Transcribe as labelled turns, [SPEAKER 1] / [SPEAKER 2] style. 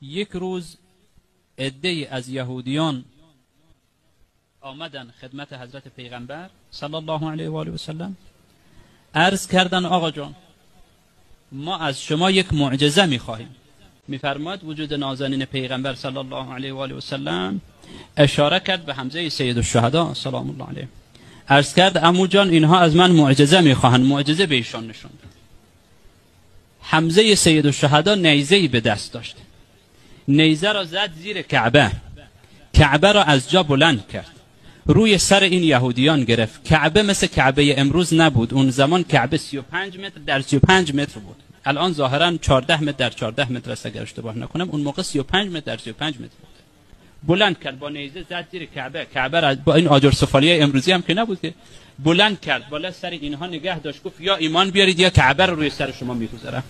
[SPEAKER 1] یک روز عده‌ای از یهودیان آمدن خدمت حضرت پیغمبر صلی الله علیه و آله و سلم، عرض کردن آقا جان ما از شما یک معجزه می‌خواهیم. می‌فرماد وجود نازنین پیغمبر صلی الله علیه و آله و سلم اشاره کرد به حمزه سید الشهدا سلام الله علیه. عرض کرد عمو جان اینها از من معجزه می‌خواهند. معجزه به ایشان نشوند. حمزه سید الشهدا نیزه‌ای به دست داشت، نیزه را زد زیر کعبه، کعبه را از جا بلند کرد، روی سر این یهودیان گرفت. کعبه مثل کعبه امروز نبود، اون زمان کعبه 35 متر در 35 متر بود. الان ظاهرا 14 متر در 14 متر است اگر اشتباه نکنم، اون موقع 35 متر در 35 متر بود. بلند کرد با نیزه زد زیر کعبه، کعبه را با این آجر سفالی امروزی هم که نبود که، بلند کرد بالا سر اینها نگه داشت، گفت یا ایمان بیارید یا کعبه رو روی سر شما میگذارم.